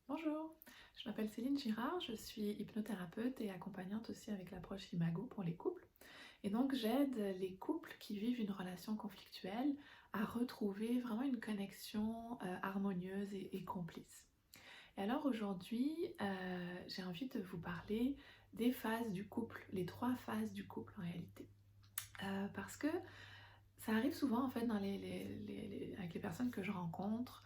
Bonjour, je m'appelle Céline Girard, je suis hypnothérapeute et accompagnante aussi avec l'approche Imago pour les couples. Et donc j'aide les couples qui vivent une relation conflictuelle à retrouver vraiment une connexion harmonieuse et complice. Et alors aujourd'hui, j'ai envie de vous parler des phases du couple, les trois phases du couple en réalité. Parce que ça arrive souvent en fait dans avec les personnes que je rencontre,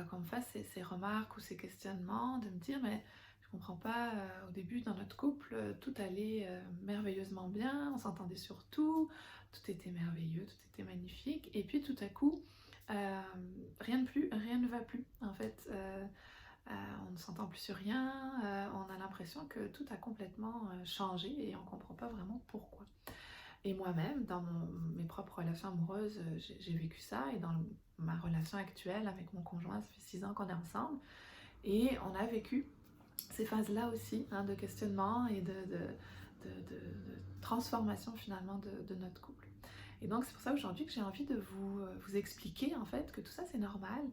qu'on me fasse ces remarques ou ces questionnements, de me dire: «Mais je comprends pas, au début dans notre couple, tout allait, merveilleusement bien, on s'entendait sur tout était merveilleux, tout était magnifique et puis tout à coup, rien ne va plus en fait, on ne s'entend plus sur rien, on a l'impression que tout a complètement, changé et on comprend pas vraiment pourquoi». Et moi-même, dans mes propres relations amoureuses, j'ai vécu ça et dans ma relation actuelle avec mon conjoint, ça fait 6 ans qu'on est ensemble et on a vécu ces phases-là aussi, hein, de questionnement et de transformation finalement de notre couple. Et donc c'est pour ça aujourd'hui que j'ai envie de vous expliquer en fait que tout ça c'est normal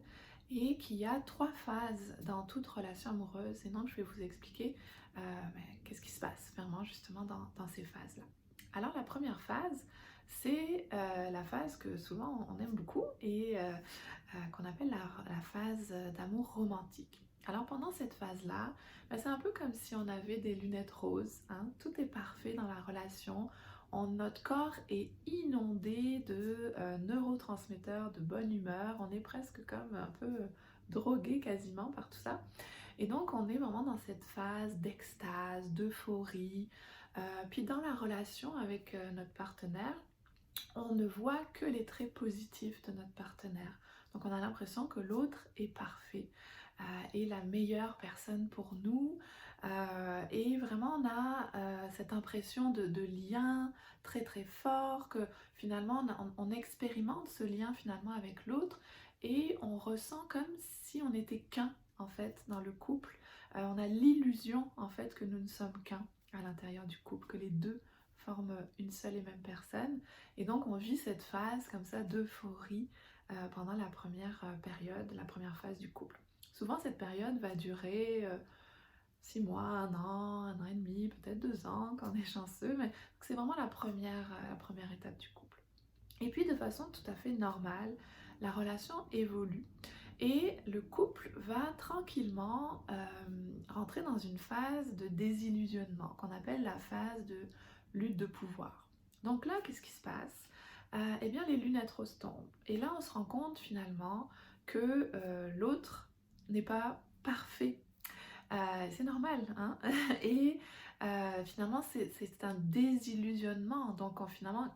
et qu'il y a 3 phases dans toute relation amoureuse et donc je vais vous expliquer, qu'est-ce qui se passe vraiment justement dans ces phases-là. Alors la première phase, c'est, la phase que souvent on aime beaucoup et qu'on appelle la phase, d'amour romantique. Alors pendant cette phase-là, bah, c'est un peu comme si on avait des lunettes roses, hein. Tout est parfait dans la relation. Notre corps est inondé de neurotransmetteurs de bonne humeur. On est presque comme un peu drogué quasiment par tout ça. Et donc on est vraiment dans cette phase d'extase, d'euphorie. Puis dans la relation avec notre partenaire, on ne voit que les traits positifs de notre partenaire. Donc on a l'impression que l'autre est parfait, est la meilleure personne pour nous. Et vraiment on a cette impression de lien très très fort, que finalement on expérimente ce lien finalement avec l'autre et on ressent comme si on n'était qu'un en fait dans le couple. On a l'illusion en fait que nous ne sommes qu'un à l'intérieur du couple, que les deux forment une seule et même personne. Et donc on vit cette phase comme ça d'euphorie pendant la première période, la première phase du couple. Souvent cette période va durer 6 mois, un an et demi, peut-être 2 ans quand on est chanceux, mais c'est vraiment la première étape du couple. Et puis de façon tout à fait normale, la relation évolue et le couple va tranquillement rentrer dans une phase de désillusionnement qu'on appelle la phase de lutte de pouvoir. Donc là, qu'est-ce qui se passe? Eh bien, les lunettes roses tombent. Et là, on se rend compte finalement que l'autre n'est pas parfait. C'est normal, hein? Et finalement, c'est un désillusionnement. Donc, finalement,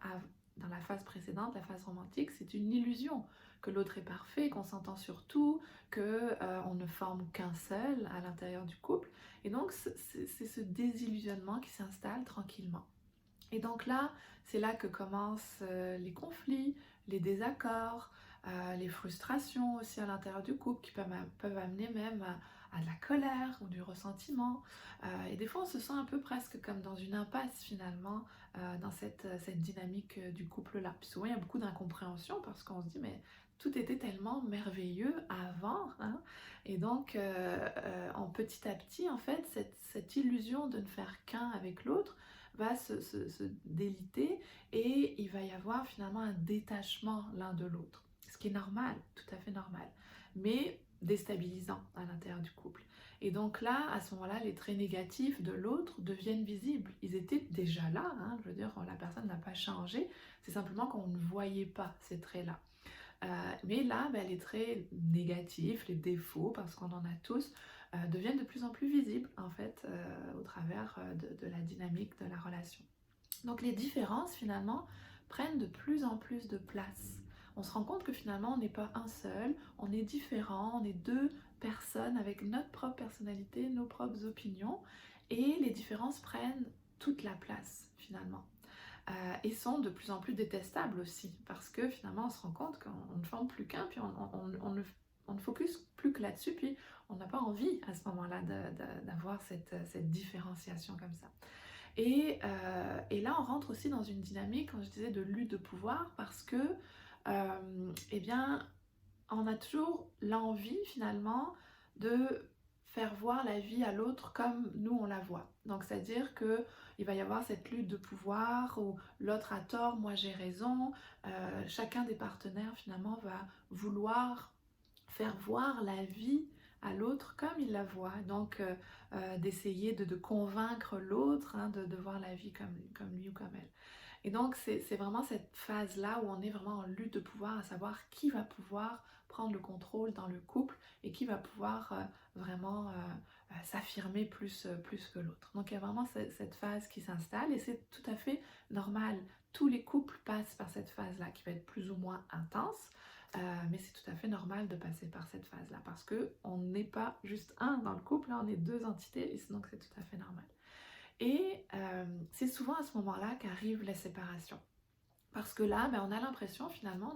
dans la phase précédente, la phase romantique, c'est une illusion que l'autre est parfait, qu'on s'entend sur tout, que on ne forme qu'un seul à l'intérieur du couple. Et donc, c'est ce désillusionnement qui s'installe tranquillement. Et donc là, c'est là que commencent les conflits, les désaccords, les frustrations aussi à l'intérieur du couple qui peuvent amener même à de la colère ou du ressentiment. Et des fois, on se sent un peu presque comme dans une impasse finalement dans cette dynamique du couple-là. Puis souvent, il y a beaucoup d'incompréhension parce qu'on se dit, mais tout était tellement merveilleux avant, hein. Et donc, en petit à petit, en fait, cette illusion de ne faire qu'un avec l'autre va se déliter et il va y avoir finalement un détachement l'un de l'autre. Ce qui est normal, tout à fait normal, mais déstabilisant à l'intérieur du couple. Et donc là, à ce moment-là, les traits négatifs de l'autre deviennent visibles. Ils étaient déjà là, hein, je veux dire, la personne n'a pas changé, c'est simplement qu'on ne voyait pas ces traits-là. Mais là, les traits négatifs, les défauts, parce qu'on en a tous, deviennent de plus en plus visibles en fait au travers de la dynamique de la relation. Donc les différences finalement prennent de plus en plus de place. On se rend compte que finalement on n'est pas un seul, on est différent, on est deux personnes avec notre propre personnalité, nos propres opinions, et les différences prennent toute la place finalement. Et sont de plus en plus détestables aussi, parce que finalement on se rend compte qu'on ne forme plus qu'un, puis on ne focus plus que là-dessus, puis on n'a pas envie à ce moment-là d'avoir cette différenciation comme ça. Et là on rentre aussi dans une dynamique, comme je disais, de lutte de pouvoir, parce que, eh bien, on a toujours l'envie finalement de faire voir la vie à l'autre comme nous on la voit. Donc c'est-à-dire que il va y avoir cette lutte de pouvoir où l'autre a tort, moi j'ai raison. Chacun des partenaires finalement va vouloir faire voir la vie à l'autre comme il la voit. Donc d'essayer de convaincre l'autre, hein, de voir la vie comme lui ou comme elle. Et donc, c'est vraiment cette phase-là où on est vraiment en lutte de pouvoir, à savoir qui va pouvoir prendre le contrôle dans le couple et qui va pouvoir vraiment s'affirmer plus que l'autre. Donc, il y a vraiment cette phase qui s'installe et c'est tout à fait normal. Tous les couples passent par cette phase-là qui va être plus ou moins intense, mais c'est tout à fait normal de passer par cette phase-là parce qu'on n'est pas juste un dans le couple, là, on est deux entités et donc c'est tout à fait normal. Et c'est souvent à ce moment-là qu'arrivent les séparations. Parce que là, ben, on a l'impression finalement,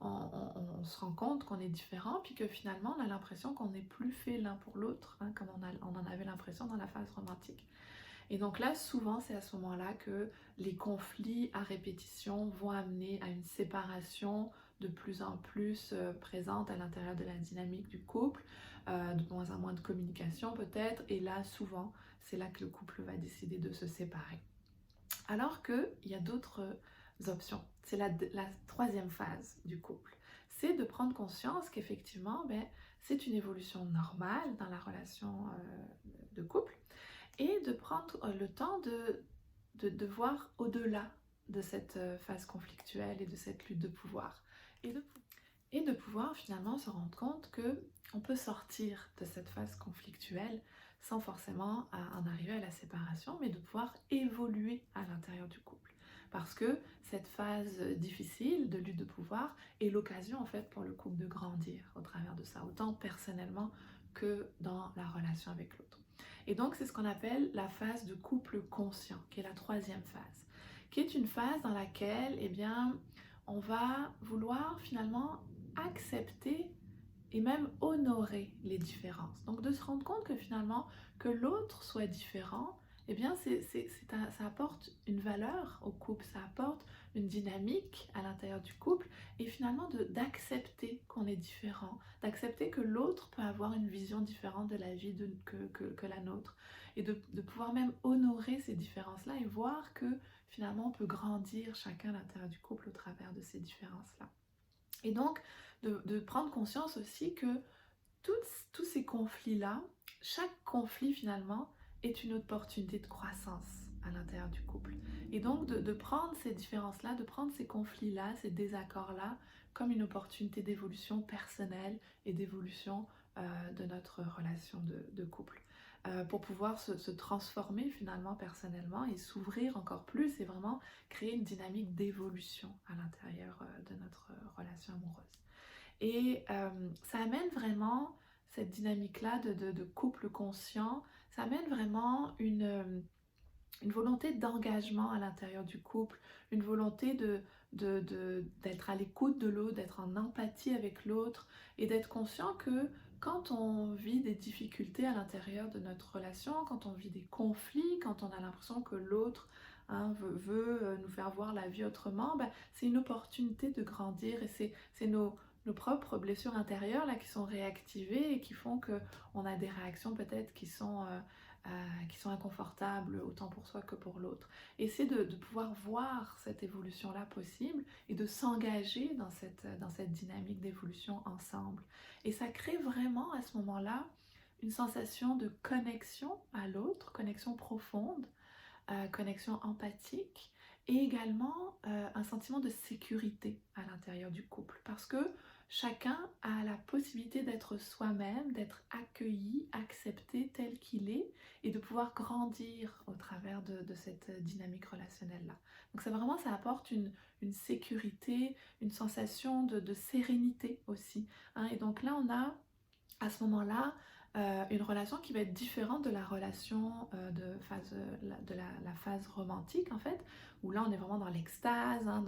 on se rend compte qu'on est différent, puis que finalement on a l'impression qu'on n'est plus fait l'un pour l'autre, hein, comme on en avait l'impression dans la phase romantique. Et donc là, souvent, c'est à ce moment-là que les conflits à répétition vont amener à une séparation de plus en plus présente à l'intérieur de la dynamique du couple, de moins en moins de communication peut-être, et là, souvent, c'est là que le couple va décider de se séparer. Alors qu'il y a d'autres options. C'est la troisième phase du couple. C'est de prendre conscience qu'effectivement, ben, c'est une évolution normale dans la relation de couple et de prendre le temps de voir au-delà de cette phase conflictuelle et de cette lutte de pouvoir. Et de pouvoir finalement se rendre compte que on peut sortir de cette phase conflictuelle sans forcément en arriver à la séparation, mais de pouvoir évoluer à l'intérieur du couple. Parce que cette phase difficile de lutte de pouvoir est l'occasion en fait pour le couple de grandir au travers de ça, autant personnellement que dans la relation avec l'autre. Et donc c'est ce qu'on appelle la phase de couple conscient, qui est la troisième phase, qui est une phase dans laquelle, eh bien, on va vouloir finalement accepter et même honorer les différences. Donc de se rendre compte que finalement, que l'autre soit différent, eh bien ça apporte une valeur au couple, ça apporte une dynamique à l'intérieur du couple et finalement d'accepter qu'on est différent, d'accepter que l'autre peut avoir une vision différente de la vie que la nôtre et de pouvoir même honorer ces différences-là et voir que finalement on peut grandir chacun à l'intérieur du couple au travers de ces différences-là. Et donc, de prendre conscience aussi que tous ces conflits-là, chaque conflit finalement est une opportunité de croissance à l'intérieur du couple. Et donc, de prendre ces différences-là, de prendre ces conflits-là, ces désaccords-là, comme une opportunité d'évolution personnelle et d'évolution de notre relation de couple. Pour pouvoir se transformer finalement personnellement et s'ouvrir encore plus et vraiment créer une dynamique d'évolution à l'intérieur de notre relation amoureuse. Et ça amène vraiment cette dynamique-là de couple conscient, ça amène vraiment une volonté d'engagement à l'intérieur du couple, une volonté d'être à l'écoute de l'autre, d'être en empathie avec l'autre et d'être conscient que quand on vit des difficultés à l'intérieur de notre relation, quand on vit des conflits, quand on a l'impression que l'autre veut nous faire voir la vie autrement, ben, c'est une opportunité de grandir et c'est nos propres blessures intérieures là, qui sont réactivées et qui font qu'on a des réactions peut-être qui sont inconfortables autant pour soi que pour l'autre. Et c'est de pouvoir voir cette évolution-là possible et de s'engager dans cette dynamique d'évolution ensemble. Et ça crée vraiment à ce moment-là une sensation de connexion à l'autre, connexion profonde, connexion empathique et également un sentiment de sécurité à l'intérieur du couple parce que chacun a la possibilité d'être soi-même, d'être accueilli, accepté tel qu'il est et de pouvoir grandir au travers de cette dynamique relationnelle-là. Donc ça apporte une sécurité, une sensation de sérénité aussi, hein. Et donc là, on a à ce moment-là une relation qui va être différente de la relation de la phase romantique en fait, où là on est vraiment dans l'extase, hein,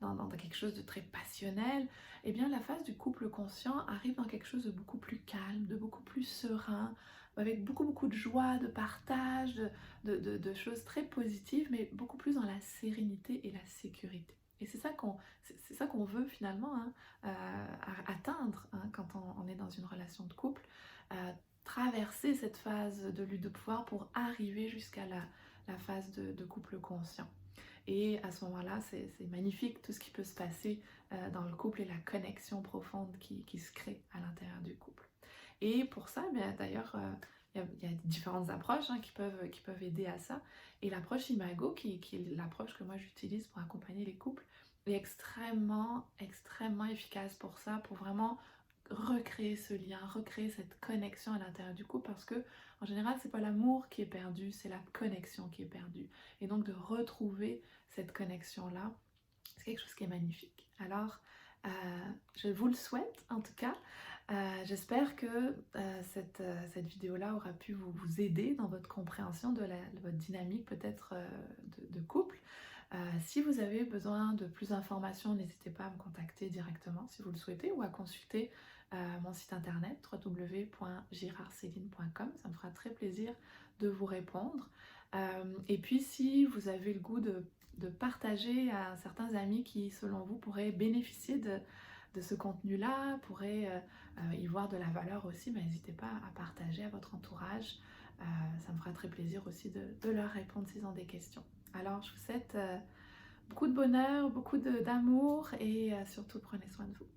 dans quelque chose de très passionnel. Et bien la phase du couple conscient arrive dans quelque chose de beaucoup plus calme, de beaucoup plus serein, avec beaucoup de joie, de partage, de choses très positives, mais beaucoup plus dans la sérénité et la sécurité. Et c'est ça qu'on veut finalement, hein, atteindre, hein, quand on est dans une relation de couple, traverser cette phase de lutte de pouvoir pour arriver jusqu'à la phase de couple conscient. Et à ce moment-là, c'est magnifique tout ce qui peut se passer dans le couple et la connexion profonde qui se crée à l'intérieur du couple. Et pour ça, bien, d'ailleurs, il y a différentes approches hein, qui peuvent aider à ça. Et l'approche Imago, qui est l'approche que moi j'utilise pour accompagner les couples, est extrêmement, extrêmement efficace pour ça, pour vraiment recréer ce lien, recréer cette connexion à l'intérieur du couple, parce que en général, c'est pas l'amour qui est perdu, c'est la connexion qui est perdue. Et donc de retrouver cette connexion-là, c'est quelque chose qui est magnifique. Alors, euh, je vous le souhaite en tout cas. J'espère que cette vidéo-là aura pu vous aider dans votre compréhension de votre dynamique peut-être de couple. Si vous avez besoin de plus d'informations, n'hésitez pas à me contacter directement si vous le souhaitez ou à consulter mon site internet www.girardceline.com. Ça me fera très plaisir de vous répondre. Et puis si vous avez le goût de partager à certains amis qui, selon vous, pourraient bénéficier de ce contenu-là, pourraient y voir de la valeur aussi, mais n'hésitez pas à partager à votre entourage. Ça me fera très plaisir aussi de leur répondre s'ils ont des questions. Alors, je vous souhaite beaucoup de bonheur, beaucoup d'amour et surtout prenez soin de vous.